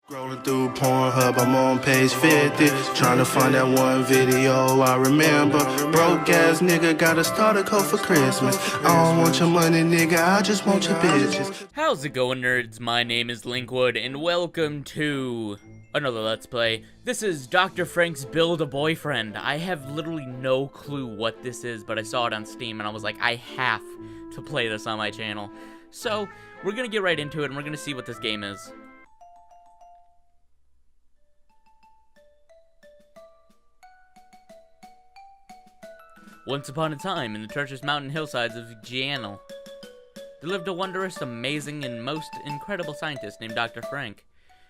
Scrolling through Pornhub, I'm on page 50, trying to find that one video I remember. Broke ass nigga got a starter coat for Christmas. I don't want your money, nigga, I just want your bitches. How's it going, nerds? My name is Linkwood, and welcome to another Let's Play. This is Dr. Frank's Build-A-Boyfriend. I have literally no clue what this is, but I saw it on Steam, and I was like, I have to play this on my channel. So, we're gonna get right into it, and we're gonna see what this game is. Once upon a time, in the treacherous mountain hillsides of Zenno, there lived a wondrous, amazing, and most incredible scientist named Dr. Frank.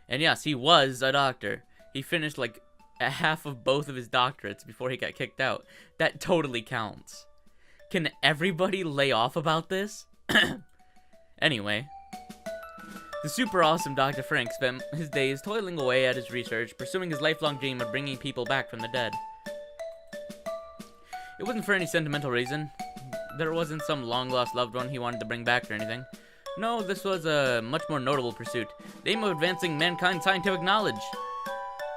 And yes, he was a doctor. He finished like a half of both of his doctorates before he got kicked out. That totally counts. Can everybody lay off about this? Anyway, the super awesome Dr. Frank spent his days toiling away at his research, pursuing his lifelong dream of bringing people back from the dead. It wasn't for any sentimental reason. There wasn't some long-lost loved one he wanted to bring back or anything. No, this was a much more notable pursuit, the aim of advancing mankind's scientific knowledge.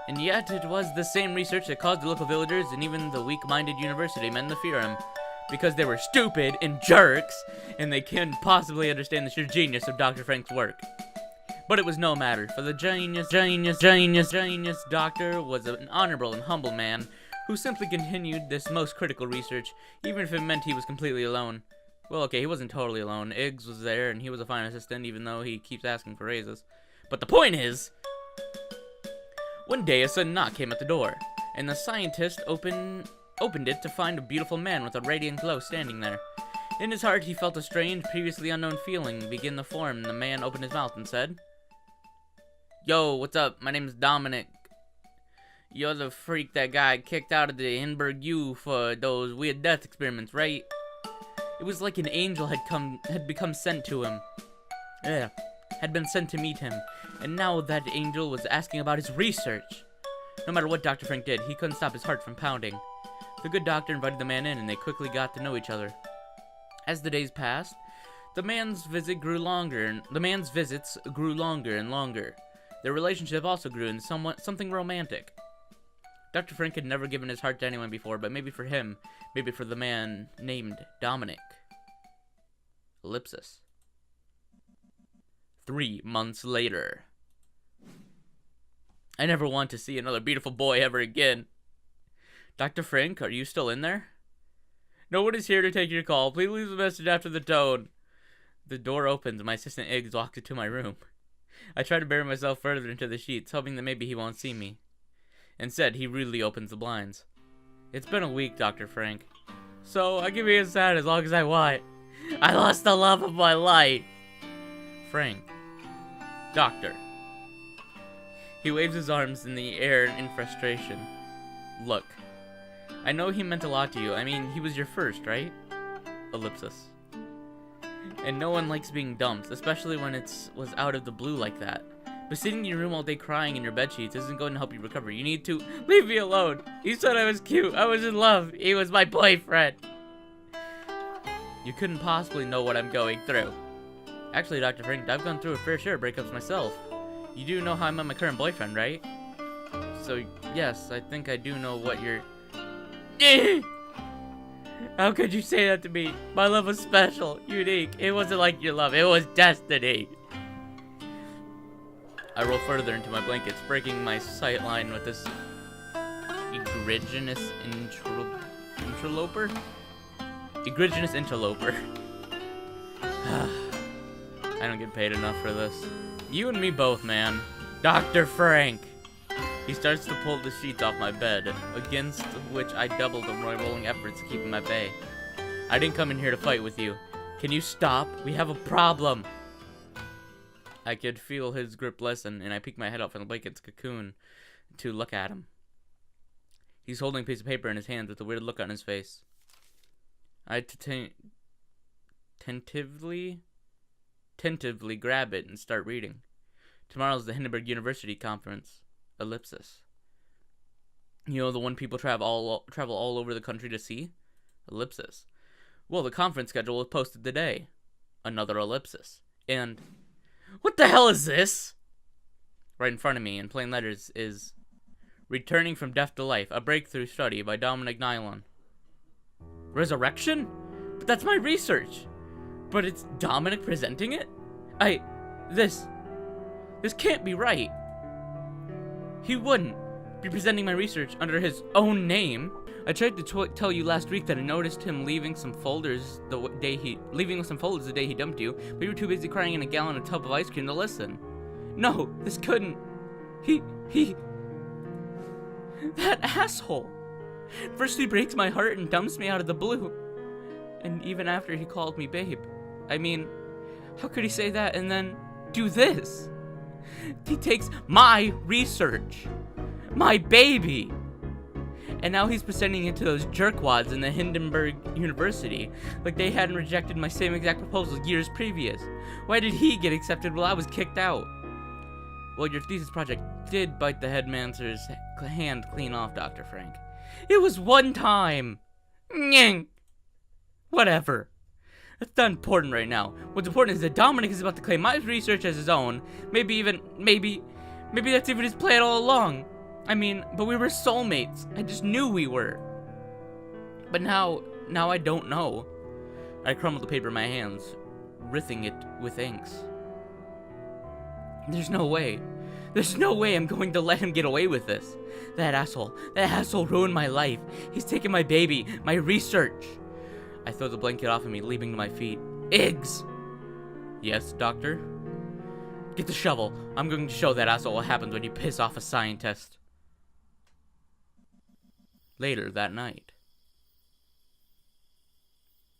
And yet, it was the same research that caused the local villagers and even the weak-minded university men to fear him, because they were stupid and jerks, and they couldn't possibly understand the sheer genius of Dr. Frank's work. But it was no matter, for the genius doctor was an honorable and humble man, who simply continued this most critical research, even if it meant he was completely alone. Well, okay, he wasn't totally alone. Iggs was there, and he was a fine assistant, even though he keeps asking for raises. But the point is, one day a sudden knock came at the door, and the scientist opened it to find a beautiful man with a radiant glow standing there. In his heart, he felt a strange, previously unknown feeling begin to form, and the man opened his mouth and said, "Yo, what's up? My name's Dominic. You're the freak that got kicked out of the Hindenburg U for those weird death experiments, right?" It was like an angel had become sent to him. Had been sent to meet him, and now that angel was asking about his research. No matter what Dr. Frank did, he couldn't stop his heart from pounding. The good doctor invited the man in, and they quickly got to know each other. As the days passed, the man's visits grew longer and longer. Their relationship also grew into something romantic. Dr. Frank had never given his heart to anyone before, but maybe for him, maybe for the man named Dominic. Ellipsis. 3 months later. I never want to see another beautiful boy ever again. Dr. Frank, are you still in there? No one is here to take your call. Please leave a message after the tone. The door opens and my assistant Iggs walks into my room. I try to bury myself further into the sheets, hoping that maybe he won't see me. Instead, he rudely opens the blinds. It's been a week, Dr. Frank. So, I can be inside as long as I want. I lost the love of my life. Frank. Doctor. He waves his arms in the air in frustration. Look. I know he meant a lot to you. I mean, he was your first, right? Ellipsis. And no one likes being dumped, especially when it was out of the blue like that. But sitting in your room all day crying in your bedsheets isn't going to help you recover. You need to leave me alone. You said I was cute. I was in love. He was my boyfriend. You couldn't possibly know what I'm going through. Actually, Dr. Frank, I've gone through a fair share of breakups myself. You do know how I met my current boyfriend, right? So, yes, I think I do know what you're... How could you say that to me? My love was special, unique. It wasn't like your love. It was destiny. I roll further into my blankets, breaking my sight line with this egregious interloper? Egregious interloper. I don't get paid enough for this. You and me both, man. Dr. Frank. He starts to pull the sheets off my bed, against which I doubled my rolling efforts to keep him at bay. I didn't come in here to fight with you. Can you stop? We have a problem. I could feel his grip lessen, and I peeked my head out from the blanket's cocoon to look at him. He's holding a piece of paper in his hands with a weird look on his face. I tentatively grab it and start reading. Tomorrow's the Hindenburg University conference. Ellipsis. You know, the one people travel all over the country to see? Ellipsis. Well, the conference schedule was posted today. Another ellipsis. And... what the hell is this? Right in front of me, in plain letters, is Returning from Death to Life, a breakthrough study by Dominic Nylon. Resurrection? But that's my research! But it's Dominic presenting it? This can't be right. He wouldn't be presenting my research under his own name. I tried to tell you last week that I noticed him leaving some folders the day he dumped you, but you were too busy crying in a gallon of tub of ice cream to listen. No, this couldn't. That asshole. First he breaks my heart and dumps me out of the blue. And even after he called me babe. I mean, how could he say that and then do this? He takes my research. My baby. And now he's presenting it to those jerkwads in the Hindenburg University like they hadn't rejected my same exact proposal years previous. Why did he get accepted while I was kicked out? Well, your thesis project did bite the headmaster's hand clean off, Dr. Frank. It was one time. Nyeh. Whatever. That's not important right now. What's important is that Dominic is about to claim my research as his own. Maybe that's even his plan all along. I mean, but we were soulmates. I just knew we were. But now I don't know. I crumbled the paper in my hands, writhing it with inks. There's no way I'm going to let him get away with this. That asshole ruined my life. He's taken my baby, my research. I throw the blanket off of me, leaping to my feet. Iggs! Yes, doctor? Get the shovel. I'm going to show that asshole what happens when you piss off a scientist. Later that night.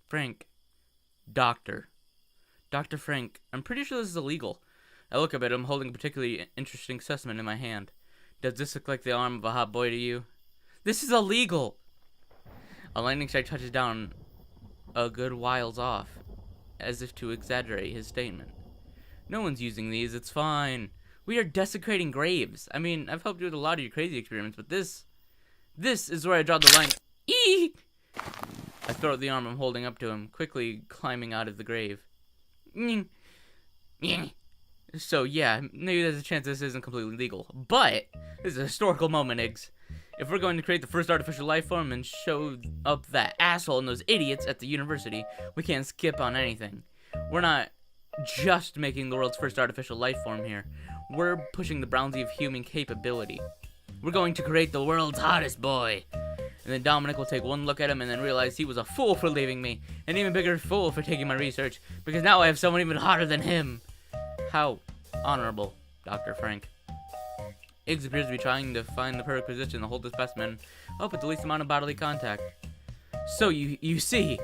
Frank. Doctor Frank, I'm pretty sure this is illegal. I look up at him, holding a particularly interesting specimen in my hand. Does this look like the arm of a hot boy to you? This is illegal! A lightning strike touches down a good whiles off, as if to exaggerate his statement. No one's using these, it's fine. We are desecrating graves. I mean, I've helped you with a lot of your crazy experiments, but this is where I draw the line. Eek! I throw out the arm I'm holding up to him, quickly climbing out of the grave. So yeah, maybe there's a chance this isn't completely legal, but this is a historical moment, Iggs. If we're going to create the first artificial life form and show up that asshole and those idiots at the university, we can't skip on anything. We're not just making the world's first artificial life form here. We're pushing the boundary of human capability. We're going to create the world's hottest boy. And then Dominic will take one look at him and then realize he was a fool for leaving me. An even bigger fool for taking my research, because now I have someone even hotter than him. How honorable, Dr. Frank. Iggs appears to be trying to find the perfect position to hold the specimen up with the least amount of bodily contact. So you see,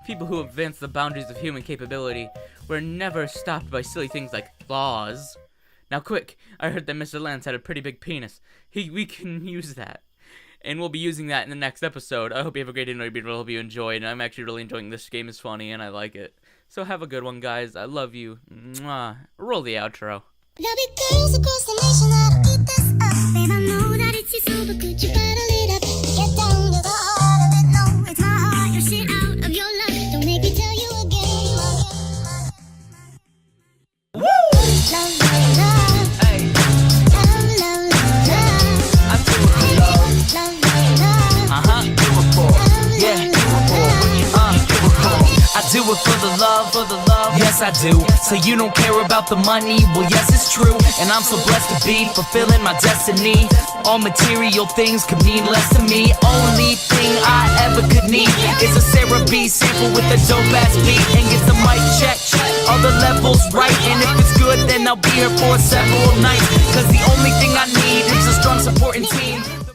people who advance the boundaries of human capability were never stopped by silly things like laws. Now quick, I heard that Mr. Lance had a pretty big penis. We can use that. And we'll be using that in the next episode. I hope you have a great day, and I hope you enjoyed. And I'm actually really enjoying this game. It's funny, and I like it. So have a good one, guys. I love you. Mwah. Roll the outro. There'll be girls across the nation that'll eat this up. Babe, I know that it's you, so but could you bottle it up? Get down to the heart of it. No, it's my heart. Your shit out of your love. Don't make me tell you again. Woo! Love, love, love. Hey. Love, love, love, love. I do it for love. Love, love, love. Do it for. Yeah, do it for. Do it for. I do it for the love, yes I do. So you don't care about the money, well yes it's true. And I'm so blessed to be fulfilling my destiny. All material things could mean less to me. Only thing I ever could need is a Sarah B sample with a dope ass beat. And get the mic check, all the levels right. And if it's good then I'll be here for several nights. Cause the only thing I need is a strong supporting team.